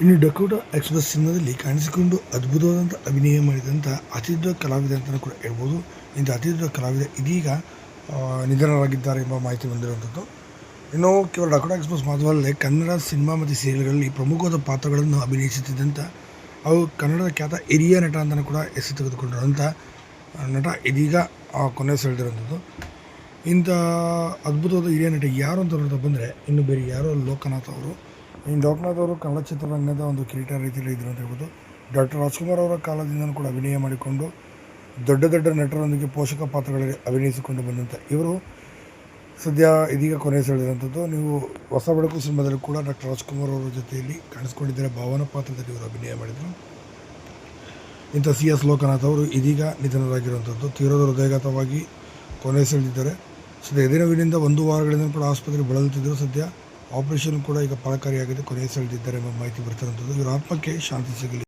ಇನ್ನು Dakota express ಸಿನಿಮಾದಲ್ಲಿ ಕಾಣಿಸಿಕೊಂಡು ಅದ್ಭುತವಾದಂಥ ಅಭಿನಯ ಮಾಡಿದಂಥ ಅತಿದೊಡ್ಡ ಕಲಾವಿದ ಅಂತಲೂ ಕೂಡ ಹೇಳ್ಬೋದು. ಇಂಥ ಅತಿದೊಡ್ಡ ಕಲಾವಿದ ಇದೀಗ ನಿಧನರಾಗಿದ್ದಾರೆ ಎಂಬ ಮಾಹಿತಿ ಬಂದಿರುವಂಥದ್ದು. ಇನ್ನು ಕೇವಲ ಡಕೋಟಾ ಎಕ್ಸ್‌ಪ್ರೆಸ್ ಮಾತ್ರವಲ್ಲದೆ ಕನ್ನಡ ಸಿನಿಮಾ ಮತ್ತು ಸೀರಿಯಲ್ಗಳಲ್ಲಿ ಪ್ರಮುಖವಾದ ಪಾತ್ರಗಳನ್ನು ಅಭಿನಯಿಸುತ್ತಿದ್ದಂಥ ಹಾಗೂ ಕನ್ನಡದ ಖ್ಯಾತ ಹಿರಿಯ ನಟ ಅಂತಲೂ ಕೂಡ ಹೆಸರು ತೆಗೆದುಕೊಂಡಿರುವಂಥ ನಟ ಇದೀಗ ಕೊನೆ ಸೆಳೆದಿರುವಂಥದ್ದು. ಇಂಥ ಅದ್ಭುತವಾದ ಹಿರಿಯ ನಟ ಯಾರು ಅಂತ ನೋಡ್ತಾ ಬಂದರೆ ಇನ್ನು ಬೇರೆ ಯಾರೋ ಲೋಕನಾಥ್ ಅವರು. ಇನ್ನು ಲೋಕನಾಥ್ ಅವರು ಕನ್ನಡ ಚಿತ್ರರಂಗದ ಒಂದು ಕಿರೀಟ ರೀತಿಯಲ್ಲಿ ಇದ್ರು ಅಂತ ಹೇಳ್ಬೋದು. ಡಾಕ್ಟರ್ ರಾಜ್ಕುಮಾರ್ ಅವರ ಕಾಲದಿಂದಲೂ ಕೂಡ ಅಭಿನಯ ಮಾಡಿಕೊಂಡು ದೊಡ್ಡ ದೊಡ್ಡ ನಟರೊಂದಿಗೆ ಪೋಷಕ ಪಾತ್ರಗಳಲ್ಲಿ ಅಭಿನಯಿಸಿಕೊಂಡು ಬಂದಂಥ ಇವರು ಸದ್ಯ ಇದೀಗ ಕೊನೆ ಸೆಳೆದಿರುವಂಥದ್ದು. ನೀವು ಹೊಸ ಬೆಳಕು ಸಿನಿಮಾದಲ್ಲಿ ಕೂಡ ಡಾಕ್ಟರ್ ರಾಜ್ಕುಮಾರ್ ಅವರ ಜೊತೆಯಲ್ಲಿ ಕಾಣಿಸ್ಕೊಂಡಿದ್ದಾರೆ. ಭಾವನಾ ಪಾತ್ರದಲ್ಲಿ ಇವರು ಅಭಿನಯ ಮಾಡಿದರು. ಇಂಥ CS ಲೋಕನಾಥ್ ಅವರು ಇದೀಗ ನಿಧನರಾಗಿರುವಂಥದ್ದು. ತೀವ್ರ ಹೃದಯಘಾತವಾಗಿ ಕೊನೆ ಸೆಳೆದಿದ್ದಾರೆ. ಸದ್ಯ ಎದೆನೋವಿನಿಂದ 1 ವಾರಗಳಿಂದ ಕೂಡ ಆಸ್ಪತ್ರೆಗೆ ಬಳಲುತ್ತಿದ್ದರು. ಸದ್ಯ ಆಪರೇಷನ್ ಕೂಡ ಈಗ ಫಲಕಾರಿಯಾಗಿದೆ. ಕೊನೆ ಸೆಳೆದಿದ್ದಾರೆ ಎಂಬ ಮಾಹಿತಿ ಬರ್ತಿರುವಂಥದ್ದು. ಇವರ ಆತ್ಮಕ್ಕೆ ಶಾಂತಿ ಸಿಗಲಿ.